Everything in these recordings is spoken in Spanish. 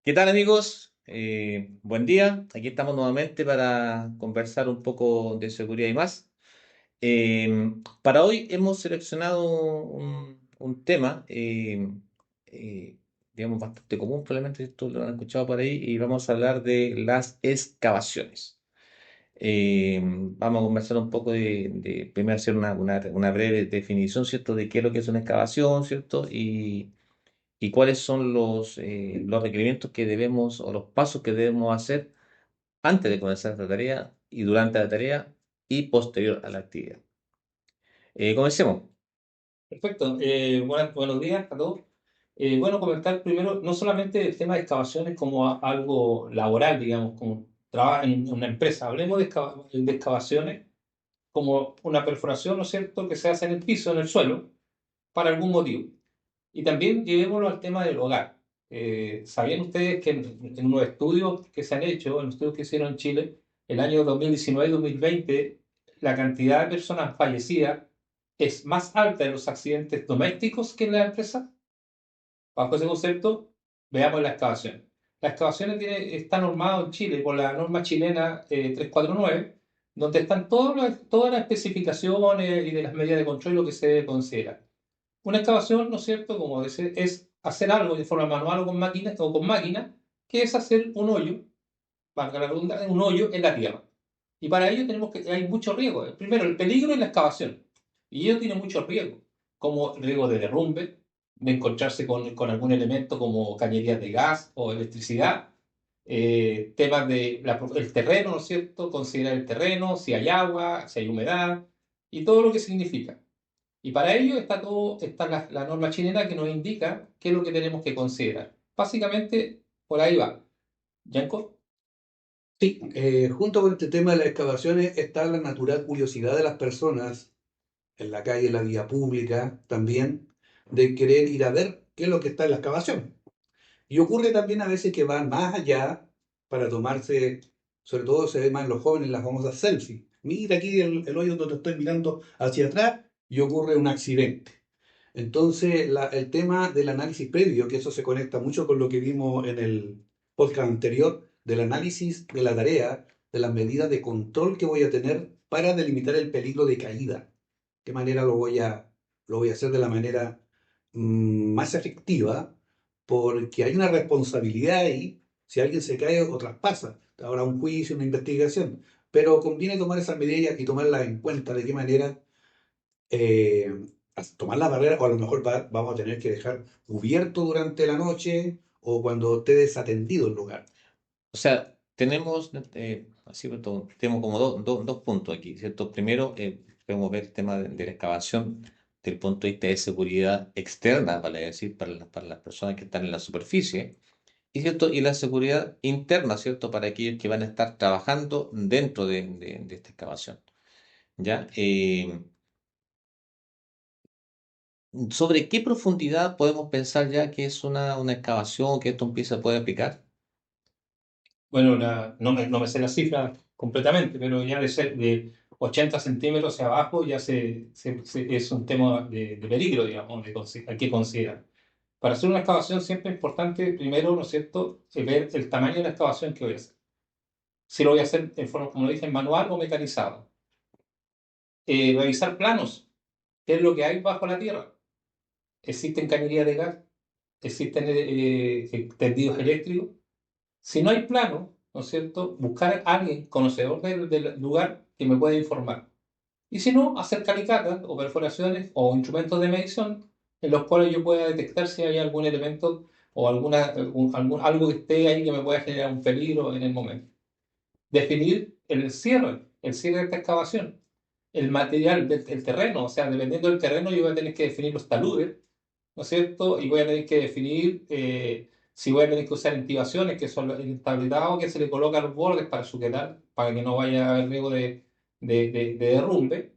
¿Qué tal amigos? Buen día. Aquí estamos nuevamente para conversar un poco de seguridad y más. Para hoy hemos seleccionado un tema, digamos, bastante común, probablemente esto lo han escuchado por ahí, y vamos a hablar de las excavaciones. Vamos a conversar un poco primero hacer una breve definición, ¿cierto?, de qué es lo que es una excavación, ¿cierto? Y cuáles son los requerimientos que debemos o los pasos que debemos hacer antes de comenzar esta tarea y durante la tarea y posterior a la actividad. Comencemos. Perfecto. Buenos días a todos. Bueno, comentar primero no solamente el tema de excavaciones como algo laboral, digamos, como trabajo en una empresa. Hablemos de excavaciones como una perforación, ¿no es cierto?, que se hace en el piso, en el suelo, para algún motivo. Y también llevémoslo al tema del hogar. ¿Sabían ustedes que en unos estudios que se han hecho, en los estudios que hicieron en Chile, el año 2019 y 2020, la cantidad de personas fallecidas es más alta en los accidentes domésticos que en la empresa? Bajo ese concepto, veamos la excavación. La excavación está normado en Chile por la norma chilena 349, donde están todas las especificaciones y de las medidas de control y lo que se debe considerar. Una excavación, ¿no es cierto?, como dice, es hacer algo de forma manual o con máquina, que es hacer un hoyo, valga la redundancia, un hoyo en la tierra. Y para ello hay mucho riesgo. Primero, el peligro es la excavación. Y ello tiene mucho riesgo, como riesgo de derrumbe, de encontrarse con algún elemento como cañerías de gas o electricidad, temas el terreno, ¿no es cierto? Considerar el terreno, si hay agua, si hay humedad, y todo lo que significa. Y para ello está la norma chilena que nos indica qué es lo que tenemos que considerar. Básicamente, por ahí va. ¿Yanko? Sí, junto con este tema de las excavaciones está la natural curiosidad de las personas en la calle, en la vía pública también, de querer ir a ver qué es lo que está en la excavación. Y ocurre también a veces que van más allá para tomarse, sobre todo se ve más en los jóvenes, las famosas selfies. Mira aquí el hoyo donde estoy mirando hacia atrás y ocurre un accidente. Entonces, el tema del análisis previo, que eso se conecta mucho con lo que vimos en el podcast anterior, del análisis de la tarea, de las medidas de control que voy a tener para delimitar el peligro de caída. ¿Qué manera lo voy a hacer de la manera más efectiva? Porque hay una responsabilidad ahí. Si alguien se cae o traspasa, habrá un juicio, una investigación. Pero conviene tomar esas medidas y tomarlas en cuenta de qué manera eh, tomar la barrera, o a lo mejor vamos a tener que dejar cubierto durante la noche o cuando esté desatendido el lugar. O sea, tenemos, así pues, tenemos como dos puntos aquí, ¿cierto? Primero, podemos ver el tema de la excavación desde el punto de vista de seguridad externa, vale decir, para las personas que están en la superficie, y, ¿cierto? Y la seguridad interna, ¿cierto? Para aquellos que van a estar trabajando dentro de esta excavación, ¿ya? ¿Sobre qué profundidad podemos pensar ya que es una excavación, que esto empieza a poder aplicar? Bueno, no me sé la cifra completamente, pero ya de ser de 80 centímetros hacia abajo ya es un tema de peligro, digamos, hay que considerar. Para hacer una excavación siempre es importante, primero, ¿no es cierto?, ver el tamaño de la excavación que voy a hacer. Si lo voy a hacer en forma, como lo dije, manual o mecanizado. Revisar planos, qué es lo que hay bajo la tierra. ¿Existen cañerías de gas? ¿Existen tendidos eléctricos? Si no hay plano, ¿no es cierto?, buscar a alguien conocedor del lugar que me pueda informar. Y si no, hacer calicatas o perforaciones o instrumentos de medición en los cuales yo pueda detectar si hay algún elemento o algo que esté ahí que me pueda generar un peligro en el momento. Definir el cierre de esta excavación, el material del terreno, o sea, dependiendo del terreno yo voy a tener que definir los taludes, ¿no es cierto? Y voy a tener que definir si voy a tener que usar intibaciones, que son el entablado que se le coloca a los bordes para sujetar, para que no vaya a haber riesgo de derrumbe.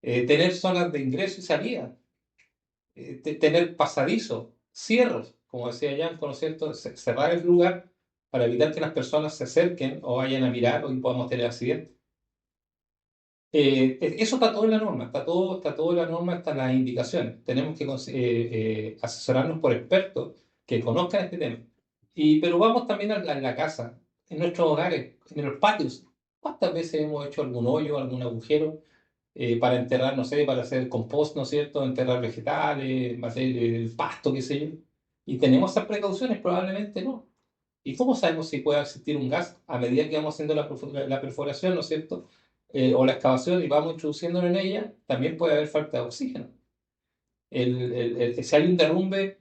Tener zonas de ingreso y salida, tener pasadizos, cierres, como decía Jan, ¿no es cierto? Cerrar el lugar para evitar que las personas se acerquen o vayan a mirar o y podamos tener accidentes. Eso está todo en la norma, está todo en la norma, están las indicaciones. Tenemos que asesorarnos por expertos que conozcan este tema. Pero vamos también a la casa, en nuestros hogares, en los patios. ¿Cuántas veces hemos hecho algún hoyo, algún agujero para enterrar, no sé, para hacer compost, ¿no es cierto? Enterrar vegetales, hacer el pasto, qué sé yo. ¿Y tenemos esas precauciones? Probablemente no. ¿Y cómo sabemos si puede existir un gas a medida que vamos haciendo la perforación, ¿no es cierto? O la excavación y vamos introduciéndolo en ella, también puede haber falta de oxígeno. Si hay un derrumbe,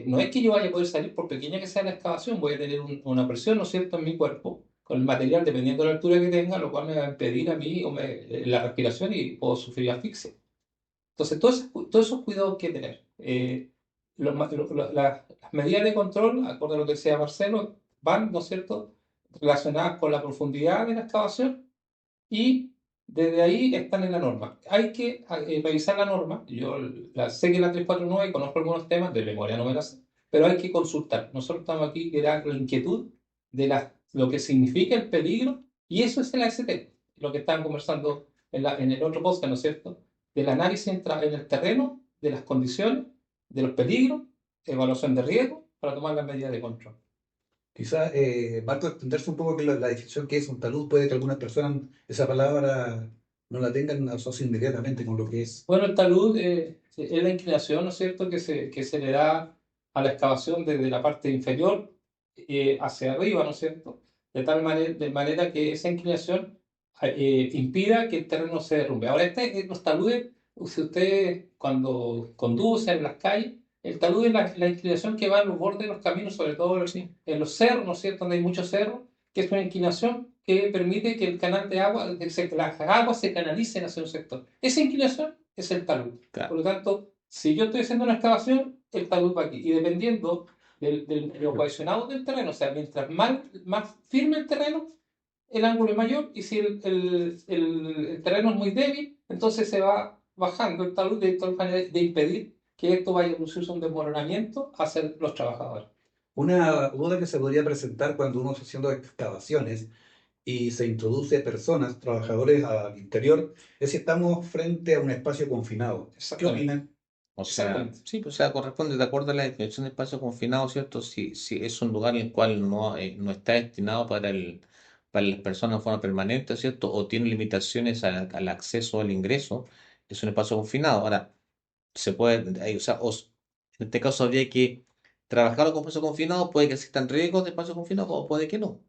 no es que yo vaya a poder salir, por pequeña que sea la excavación, voy a tener una presión, ¿no es cierto?, en mi cuerpo, con el material, dependiendo de la altura que tenga, lo cual me va a impedir a mí la respiración y puedo sufrir asfixia. Entonces, todos esos cuidados que tener. Las medidas de control, acorde a lo que decía Marcelo, van, ¿no es cierto?, relacionadas con la profundidad de la excavación y desde ahí están en la norma. Hay que revisar la norma. Yo sé que la 349 y conozco algunos temas, de memoria no me las sé, pero hay que consultar. Nosotros estamos aquí que da la inquietud de lo que significa el peligro y eso es el AST, lo que estaban conversando en el otro podcast, ¿no es cierto? Del análisis en el terreno, de las condiciones, de los peligros, evaluación de riesgo para tomar las medidas de control. Quizás, Marco, extenderse un poco que la definición que es un talud, puede que algunas personas esa palabra no la tengan asociada inmediatamente con lo que es. Bueno, el talud es la inclinación, ¿no es cierto?, que se le da a la excavación desde la parte inferior hacia arriba, ¿no es cierto? De manera que esa inclinación impida que el terreno se derrumbe. Ahora, los taludes, si usted cuando conduce en las calles, el talud es la inclinación que va en los bordes de los caminos, sobre todo en los cerros, ¿no es cierto?, donde hay muchos cerros, que es una inclinación que permite que el canal de agua, que las aguas se canalicen hacia un sector. Esa inclinación es el talud. Por Claro. lo tanto, si yo estoy haciendo una excavación, el talud va aquí. Y dependiendo de lo cohesionado del terreno, o sea, mientras más firme el terreno, el ángulo es mayor. Y si el terreno es muy débil, entonces se va bajando el talud de tal manera de impedir que esto vaya a producirse un desmoronamiento hacia los trabajadores. Una duda que se podría presentar cuando uno está haciendo excavaciones y se introduce personas, trabajadores al interior, es si estamos frente a un espacio confinado. ¿Qué Exactamente. opinan? O sea, Exactamente. sí, pues, o sea, corresponde de acuerdo a la definición de espacio confinado, ¿cierto? Si es un lugar en el cual no está destinado para las personas de forma permanente, ¿cierto? O tiene limitaciones al acceso al ingreso, es un espacio confinado. Ahora, se puede, o sea, en este caso habría que trabajarlo como espacio confinado, puede que existan riesgos de espacio confinado, o puede que no,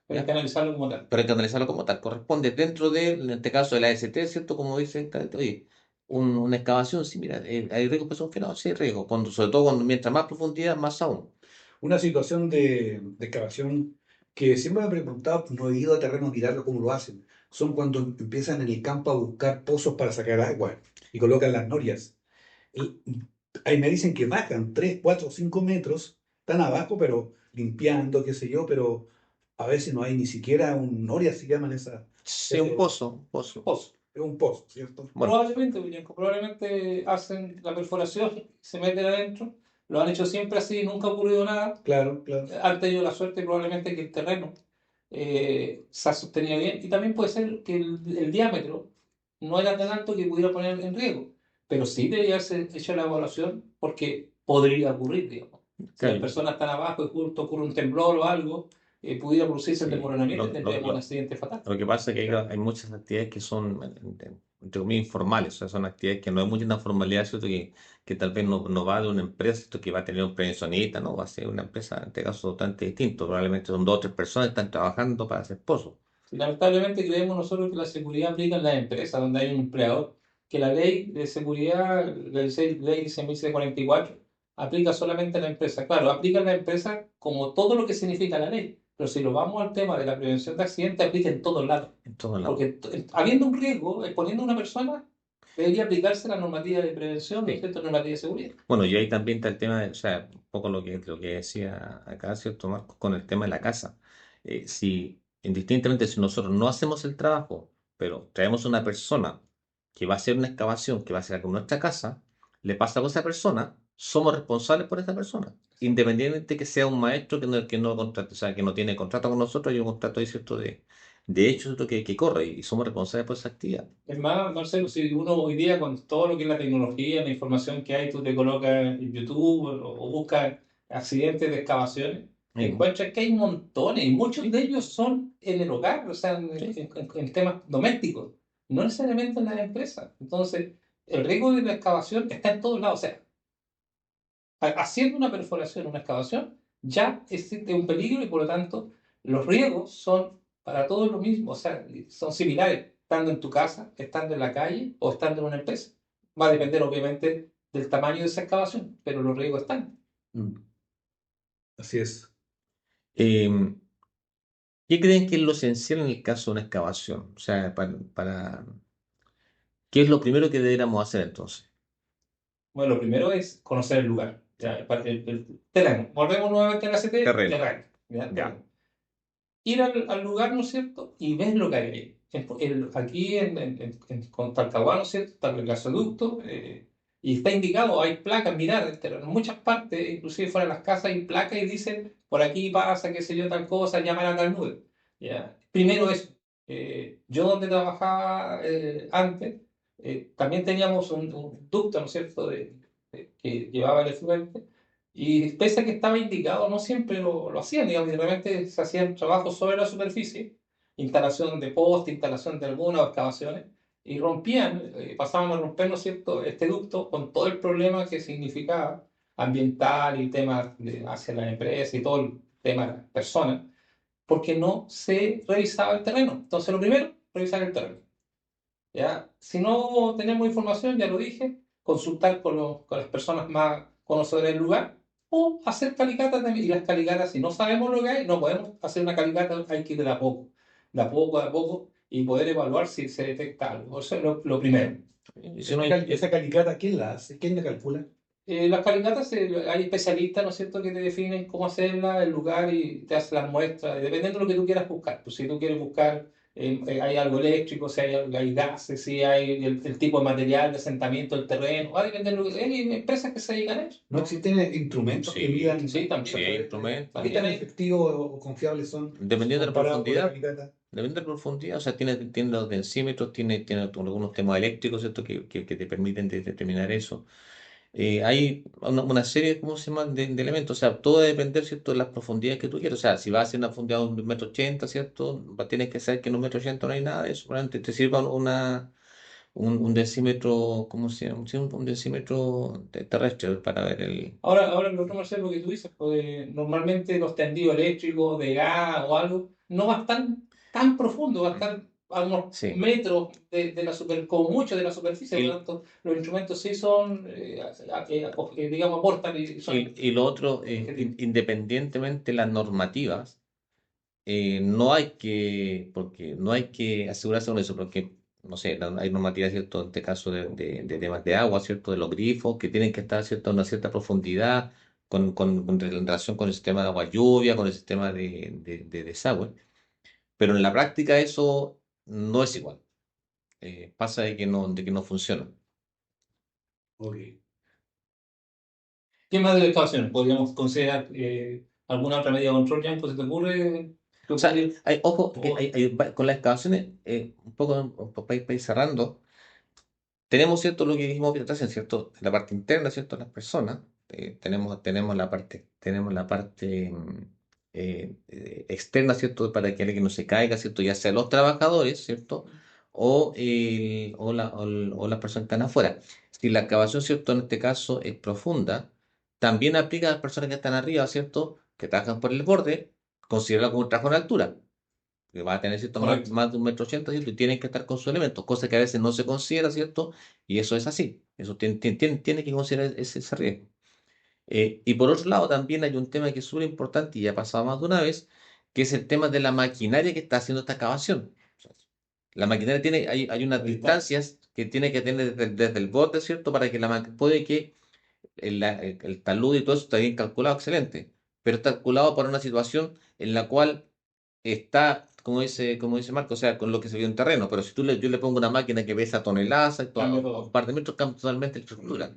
Pero hay que ¿ya? analizarlo como tal. Pero hay que analizarlo como tal. Corresponde dentro de, en este caso, de la AST, ¿cierto? Como dicen, oye, una excavación, sí, mira, hay riesgo de confinado, sí hay riesgo. Sobre todo cuando mientras más profundidad, más aún. Una situación de excavación que siempre me he preguntado, no he ido a terreno a mirarlo cómo lo hacen. Son cuando empiezan en el campo a buscar pozos para sacar agua y colocan las norias. Y ahí me dicen que bajan 3 4 5 metros, están abajo, pero limpiando, qué sé yo, pero a veces no hay ni siquiera un noria, se llaman esa, Sí, un ese, pozo, un pozo. Pozo. es un pozo, ¿cierto? Bueno, Probablemente, William, probablemente hacen la perforación, se meten adentro, lo han hecho siempre así, nunca ha ocurrido nada, Claro, claro. han tenido la suerte probablemente que el terreno se ha sostenido bien y también puede ser que el diámetro no era tan alto que pudiera poner en riesgo, pero sí debería haberse hecho la evaluación porque podría ocurrir, digamos. Si las claro, personas están abajo y justo ocurre un temblor o algo, pudiera producirse el sí. desmoronamiento y tendríamos un accidente fatal. Lo que pasa es que hay muchas actividades que son, entre comillas, informales, o sea, son actividades que no hay mucha formalidad, ¿cierto? Que tal vez no va de una empresa, ¿cierto? Que va a tener un prevencionista, ¿no? Va a ser una empresa, en este caso, totalmente distinto. Probablemente son dos o tres personas que están trabajando para hacer pozos. Lamentablemente creemos nosotros que la seguridad aplica en las empresas donde hay un empleador, que la ley de seguridad, la ley 1644, aplica solamente a la empresa. Claro, aplica en la empresa como todo lo que significa la ley, pero si lo vamos al tema de la prevención de accidentes, aplica en todos lados. En todos lados. Porque habiendo un riesgo, exponiendo a una persona, debería aplicarse la normativa de prevención, ¿no es Sí. cierto?, normativa de seguridad. Bueno, y ahí también está el tema de, o sea, un poco lo que decía acá, ¿cierto, Marcos? Con el tema de la casa. Si, indistintamente, si nosotros no hacemos el trabajo, pero traemos una persona que va a hacer una excavación, que va a hacer algo en nuestra casa, le pasa algo a esa persona, somos responsables por esa persona. Independientemente que sea un maestro que no contrata, o sea, que no tiene contrato con nosotros, hay un contrato ahí, ¿cierto? De hecho, ¿cierto? Que corre y somos responsables por esa actividad. Es más, Marcelo, si uno hoy día con todo lo que es la tecnología, la información que hay, tú te colocas en YouTube o buscas accidentes de excavaciones, Eh, encuentras que hay montones, y muchos de ellos son en el hogar, o sea, sí. en temas domésticos, no necesariamente en las empresas. Entonces, el riesgo de la excavación está en todos lados. O sea, haciendo una perforación, una excavación, ya existe un peligro y por lo tanto los riesgos son para todos lo mismo, o sea, son similares, estando en tu casa, estando en la calle o estando en una empresa. Va a depender obviamente del tamaño de esa excavación, pero los riesgos están. Mm, así es. Eh, ¿Qué creen que es lo esencial en el caso de una excavación? O sea, ¿qué es lo primero que deberíamos hacer entonces? Bueno, lo primero es conocer el lugar, ya, el terreno. Volvemos nuevamente a la CT, Terreno. terreno, ya, Ya. terreno. Ir al lugar, ¿no es cierto? Y ver lo que hay ahí. Aquí con Talcahuano, ¿no es cierto? Está el gasoducto y está indicado, hay placas, mirar, en muchas partes, inclusive fuera de las casas, hay placas y dicen, por aquí pasa, qué sé yo, tal cosa, llamar a tal nube. ¿Ya? Primero eso. Yo donde trabajaba antes, también teníamos un ducto, ¿no es cierto?, que llevaba el efluente. Y pese a que estaba indicado, no siempre lo hacían, digamos, y de repente se hacían trabajos sobre la superficie, instalación de poste, instalación de algunas excavaciones, y rompían, pasaban a romper, ¿no es cierto?, este ducto con todo el problema que significaba ambiental y temas hacia la empresa y todo el tema de las personas, porque no se revisaba el terreno. Entonces, lo primero, revisar el terreno. ¿Ya? Si no tenemos información, ya lo dije, consultar con las personas más conocedoras del lugar o hacer calicatas y las calicatas, si no sabemos lo que hay, no podemos hacer una calicata, hay que ir de a poco y poder evaluar si se detecta algo. Eso es lo primero. Y si no hay, Esa calicata, ¿quién la hace? ¿Quién la calcula? Las calicatas, hay especialistas, ¿no es cierto?, que te definen cómo hacerla, el lugar y te hacen las muestras, dependiendo de lo que tú quieras buscar. Pues si tú quieres buscar, hay algo eléctrico, si hay gases, si hay el tipo de material de asentamiento del terreno, va a depender de lo que hay empresas que se dedican a eso. ¿No existen instrumentos que sí, midan Sí, también. sí hay qué instrumentos. tan También hay. efectivos o confiables son Dependiendo de la comparados con la profundidad, calicata? dependiendo de la profundidad, o sea, tiene los densímetros, tiene algunos temas eléctricos, ¿cierto? Que te permiten determinar eso. Hay una serie, ¿cómo se llama?, de elementos, o sea, todo va a depender, ¿cierto?, de las profundidades que tú quieras. O sea, si vas a hacer una profundidad de 1,80 m, ¿cierto?, tienes que saber que en 1,80 m no hay nada de eso, probablemente te sirva un decímetro, ¿cómo se llama? Sí, un decímetro terrestre para ver el... Ahora lo otro, Marcelo, que tú dices, pues, normalmente los tendidos eléctricos de gas o algo no va a estar tan profundo, va a estar a unos Sí. metros de la como mucho de la superficie, por lo Y, tanto, los instrumentos sí son, digamos, aportan y son y lo otro, efectivos. independientemente de las normativas, porque no hay que asegurarse con eso, porque, no sé, hay normativas, ¿cierto?, en este caso de temas de agua, ¿cierto?, de los grifos, que tienen que estar, ¿cierto?, a una cierta profundidad, en relación con el sistema de agua lluvia, con el sistema de desagüe, pero en la práctica eso no es igual. Pasa de que no funciona. Ok. ¿Qué más de excavaciones? ¿Podríamos considerar alguna otra medida de control, Jan? ¿Se te ocurre que O sea, podría? ojo, que Oh, con las excavaciones, un poco para ir cerrando. Tenemos, ¿cierto?, lo que dijimos que hacen, ¿cierto?, la parte interna, ¿cierto?, las personas. Tenemos la parte externa, ¿cierto?, para que alguien no se caiga, ¿cierto?, ya sea los trabajadores, ¿cierto?, o las personas que están afuera. Si la excavación, ¿cierto?, en este caso es profunda, también aplica a las personas que están arriba, ¿cierto?, que trabajan por el borde, considerarlo como un trabajo en altura que va a tener, ¿cierto?, correcto. más de 1,80 m, ¿cierto? Y tienen que estar con sus elementos, cosa que a veces no se considera, ¿cierto? Y eso es así. Eso tiene que considerar ese riesgo. Y por otro lado, también hay un tema que es súper importante y ya ha pasado más de una vez, que es el tema de la maquinaria que está haciendo esta excavación. O sea, la maquinaria hay unas Ahí está. distancias que tiene que tener desde el borde, ¿cierto? Para que puede que el talud y todo eso está bien calculado, excelente, pero está calculado para una situación en la cual está, como dice Marco, o sea, con lo que se vio en terreno, pero si yo le pongo una máquina que pesa toneladas, Cambia a un todo. par de metros, cambia totalmente la estructura.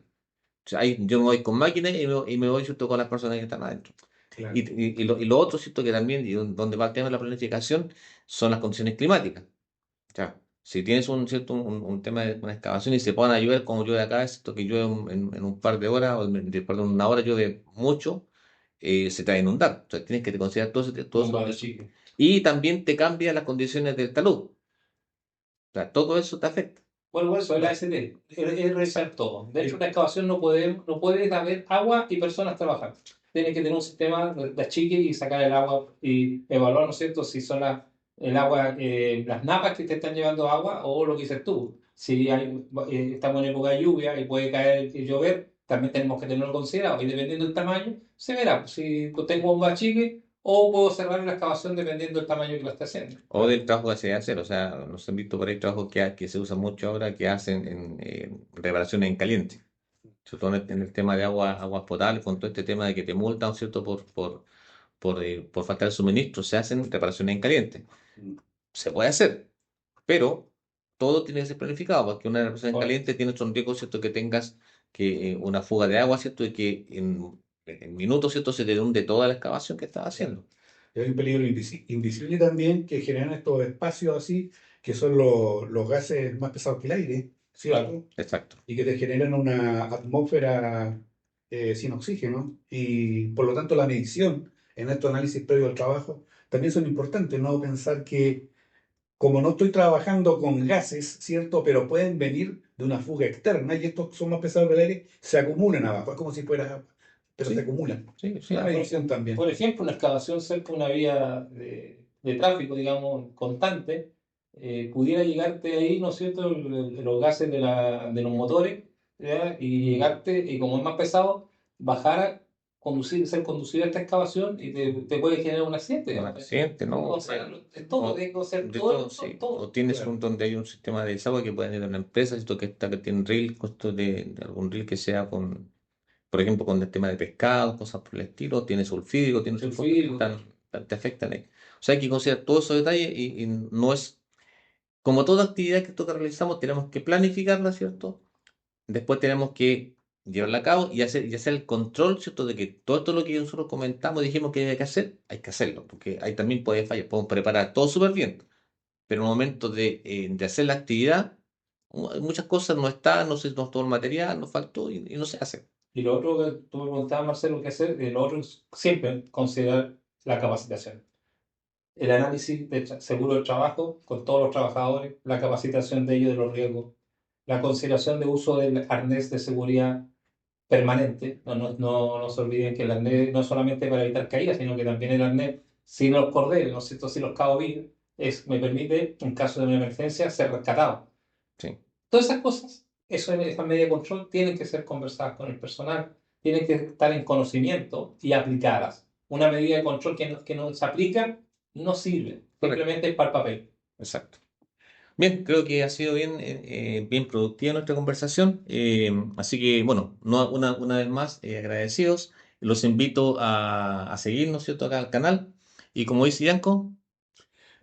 O sea, ahí yo me voy con máquina y me voy ¿cierto?, con las personas que están adentro. Y, Claro. y, y lo otro, ¿cierto?, que también, donde va el tema de la planificación, son las condiciones climáticas. O sea, si tienes ¿cierto?, un tema de una excavación y se puedan a llover como llueve acá, es cierto que llueve en un par de horas, perdón, una hora llueve mucho, se te va a inundar. Entonces tienes que considerar todo Bomba de eso. chique. Y también te cambia las condiciones del talud. O sea, todo eso te afecta. Bueno, eso es la AST, es revisar todo. De hecho, una excavación no puede haber agua y personas trabajando. Tiene que tener un sistema de achique y sacar el agua y evaluar, ¿no es cierto?, si son el agua, las napas que te están llevando agua o lo que dices tú. Si estamos en época de lluvia y puede caer y llover, también tenemos que tenerlo considerado. Y dependiendo del tamaño, se verá si tengo un achique o puedo cerrar la excavación dependiendo del tamaño que lo esté haciendo. O del trabajo que se debe hacer. O sea, nos han visto por ahí trabajos que se usan mucho ahora que hacen en reparaciones en caliente. Sobre todo en el tema de aguas potables, con todo este tema de que te multan, ¿cierto? Por falta de suministro, se hacen reparaciones en caliente. Se puede hacer, pero todo tiene que ser planificado, porque una reparación en Correcto. caliente tiene un riesgo, ¿cierto? Que tengas una fuga de agua, ¿cierto? Y que en minutos, ¿cierto? Se te hunde toda la excavación que estás haciendo. Y hay un peligro invisible también que generan estos espacios así, que son los gases más pesados que el aire, ¿cierto? Claro. Exacto. Y que te generan una atmósfera sin oxígeno. Y por lo tanto la medición en estos análisis previos al trabajo también son importantes. No pensar que como no estoy trabajando con gases, ¿cierto? Pero pueden venir de una fuga externa y estos son más pesados que el aire, se acumulan abajo. Es como si fuera agua, pero se Sí, acumulan. sí, sí. La medición también. Por ejemplo, una excavación cerca de una vía de tráfico, digamos, constante, pudiera llegarte ahí, ¿no es cierto?, los gases de los motores, ¿ya? Y llegarte, y como es más pesado, bajar a ser conducido a esta excavación y te puede generar un accidente, Un digamos. accidente, ¿no? O sea, es todo, O, tiene que ser de todo, todo, sí. todo. O tienes Claro. donde hay un sistema de desagüe que pueden ir a una empresa, esto que tiene reel, costo de algún reel que sea por ejemplo, con el tema de pescado, cosas por el estilo, tiene sulfídico, tiene sus cosas que Sulfídrico. te afectan ahí. O sea, hay que considerar todos esos detalles y no es, como toda actividad que nosotros realizamos, tenemos que planificarla, ¿cierto? Después tenemos que llevarla a cabo y hacer el control, ¿cierto? De que todo esto lo que nosotros comentamos, dijimos que hay que hacer, hay que hacerlo, porque ahí también puede fallar. Podemos preparar todo súper bien, pero en el momento de hacer la actividad, muchas cosas no están, no se nos todo el material, nos faltó y no se hace. Y lo otro que tú me preguntabas, Marcelo, qué hacer, lo otro es siempre considerar la capacitación. El análisis de seguro del trabajo con todos los trabajadores, la capacitación de ellos de los riesgos, la consideración de uso del arnés de seguridad permanente. No se olviden que el arnés no es solamente para evitar caídas, sino que también el arnés, sin los cordeles, ¿no es cierto?, sin los cabos vivos, me permite, en caso de una emergencia, ser rescatado. Sí. Todas esas cosas, esas medidas de control tienen que ser conversadas con el personal, tienen que estar en conocimiento y aplicadas. Una medida de control que no se aplica no sirve, Correcto. simplemente es para el papel. Exacto. Bien, creo que ha sido bien productiva nuestra conversación. Así que, bueno, una vez más, agradecidos. Los invito a seguirnos, ¿cierto? Acá al canal. Y como dice Yanko,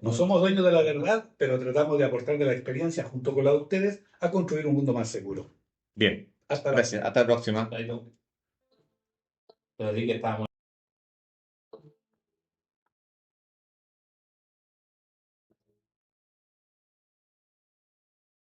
No somos dueños de la verdad, pero tratamos de aportar de la experiencia junto con la de ustedes a construir un mundo más seguro. bien. Hasta la Gracias. Hasta la próxima. Ahí no. Pero di que estábamos